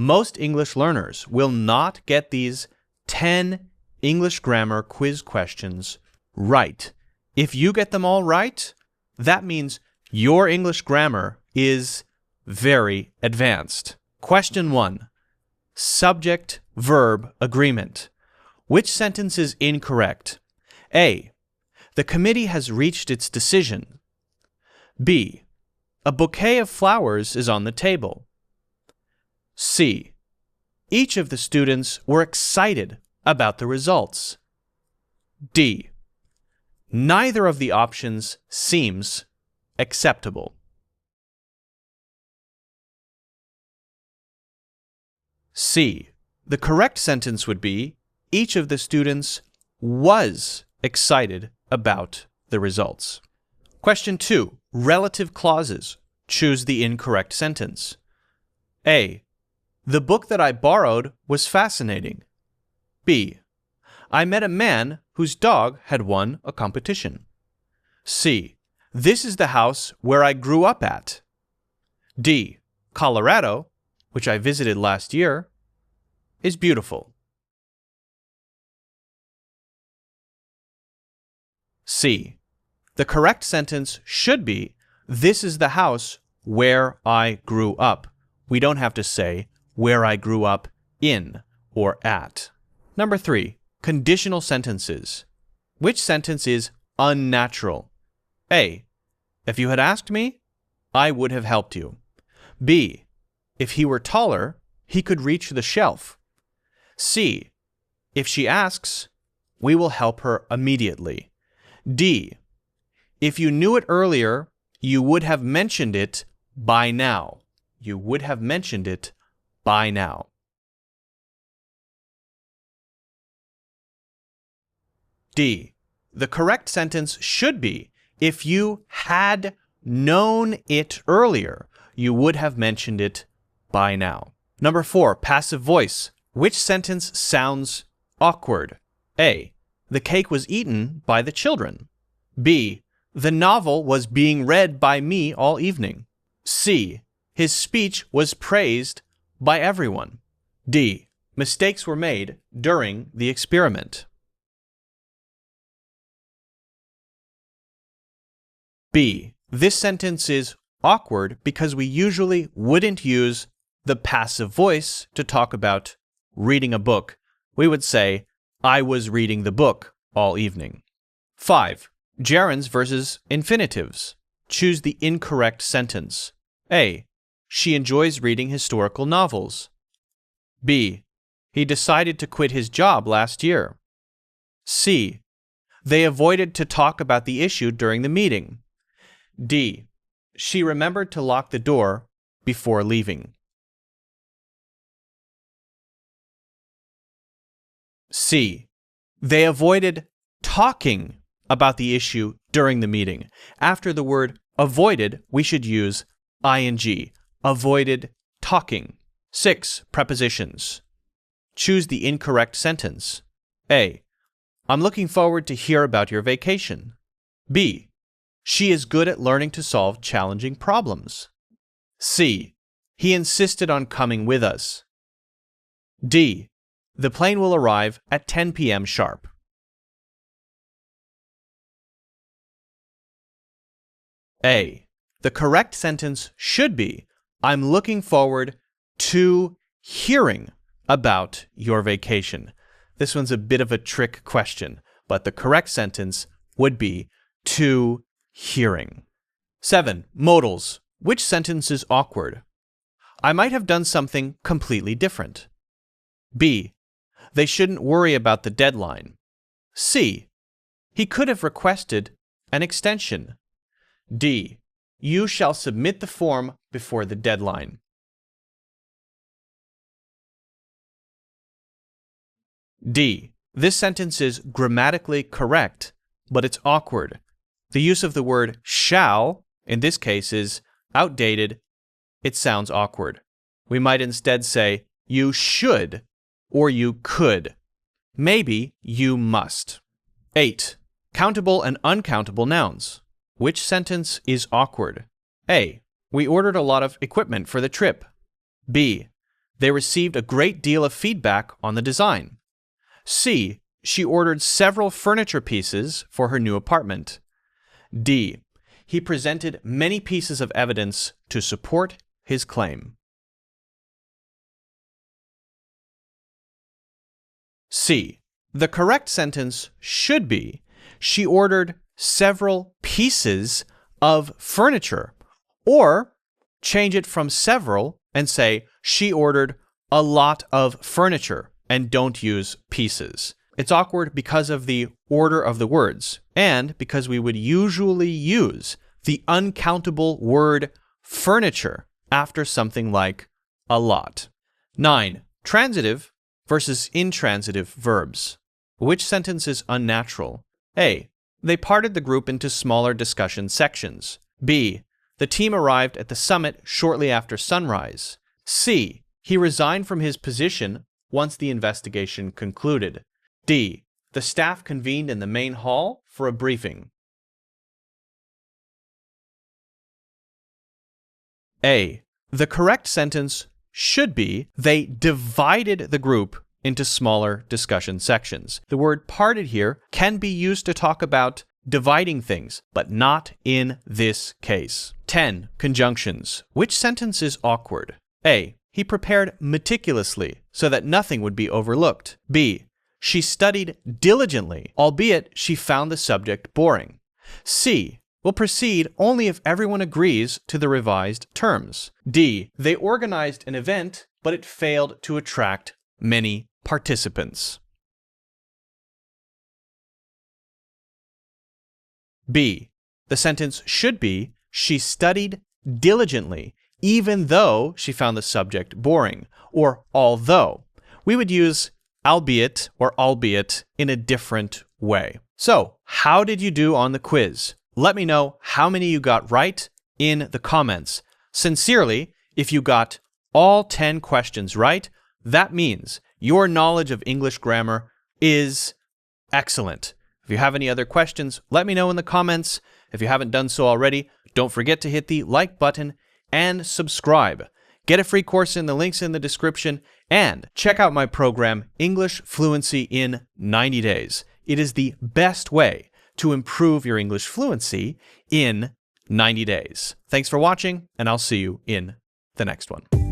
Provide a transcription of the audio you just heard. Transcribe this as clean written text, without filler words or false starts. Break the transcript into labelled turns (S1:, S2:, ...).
S1: Most English learners will not get these 10 English grammar quiz questions right. If you get them all right, that means your English grammar is very advanced. Question 1. Subject-verb agreement. Which sentence is incorrect? A. The committee has reached its decision. B. A bouquet of flowers is on the table. C. Each of the students were excited about the results. D. Neither of the options seems acceptable. C. The correct sentence would be, each of the students was excited about the results. Question 2. Relative clauses. Choose the incorrect sentence. A. The book that I borrowed was fascinating. B. I met a man whose dog had won a competition. C. This is the house where I grew up at. D. Colorado, which I visited last year, is beautiful. C. The correct sentence should be, this is the house where I grew up. We don't have to say, where I grew up in or at. Number 3. Conditional sentences. Which sentence is unnatural? A. If you had asked me, I would have helped you. B. If he were taller, he could reach the shelf. C. If she asks, we will help her immediately. D. If you knew it earlier, you would have mentioned it by now. You would have mentioned it by now. D. The correct sentence should be, if you had known it earlier, you would have mentioned it by now. Number 4. Passive voice. Which sentence sounds awkward? A. The cake was eaten by the children. B. The novel was being read by me all evening. C. His speech was praised by everyone. D. Mistakes were made during the experiment. B. This sentence is awkward because we usually wouldn't use the passive voice to talk about reading a book. We would say, I was reading the book all evening. 5. Gerunds versus infinitives. Choose the incorrect sentence. A. She enjoys reading historical novels. B. He decided to quit his job last year. C. They avoided to talk about the issue during the meeting. D. She remembered to lock the door before leaving. C. They avoided talking about the issue during the meeting. After the word avoided, we should use ing. Avoided talking. 6. Prepositions. Choose the incorrect sentence. A. I'm looking forward to hear about your vacation. B. She is good at learning to solve challenging problems. C. He insisted on coming with us. D. The plane will arrive at 10 p.m. sharp. A. The correct sentence should be, I'm looking forward to hearing about your vacation. This one's a bit of a trick question, but the correct sentence would be to hearing. 7. Modals. Which sentence is awkward? I might have done something completely different. B. They shouldn't worry about the deadline. C. He could have requested an extension. D. You shall submit the form before the deadline. D. This sentence is grammatically correct, but it's awkward. The use of the word shall, in this case, is outdated. It sounds awkward. We might instead say, you should, or you could. Maybe you must. 8. Countable and uncountable nouns. Which sentence is awkward? A. We ordered a lot of equipment for the trip. B. They received a great deal of feedback on the design. C. She ordered several furniture pieces for her new apartment. D. He presented many pieces of evidence to support his claim. C. The correct sentence should be, she ordered several pieces of furniture. Or change it from several and say, she ordered a lot of furniture, and don't use pieces. It's awkward because of the order of the words, and because we would usually use the uncountable word furniture after something like a lot. 9. Transitive versus intransitive verbs. Which sentence is unnatural? A. They parted the group into smaller discussion sections. B. The team arrived at the summit shortly after sunrise. C. He resigned from his position once the investigation concluded. D. The staff convened in the main hall for a briefing. A. The correct sentence should be, they divided the group into smaller discussion sections. The word parted here can be used to talk about dividing things, but not in this case. 10. Conjunctions. Which sentence is awkward? A. He prepared meticulously so that nothing would be overlooked. B. She studied diligently, albeit she found the subject boring. C. Will proceed only if everyone agrees to the revised terms. D. They organized an event, but it failed to attract many participants. B. The sentence should be, she studied diligently, even though she found the subject boring, or although. We would use albeit or albeit in a different way. So, how did you do on the quiz? Let me know how many you got right in the comments. Sincerely, if you got all 10 questions right, that means your knowledge of English grammar is excellent. If you have any other questions, let me know in the comments. If you haven't done so already, don't forget to hit the like button and subscribe. Get a free course in the links in the description, and check out my program, English Fluency in 90 Days. It is the best way to improve your English fluency in 90 days. Thanks for watching, and I'll see you in the next one.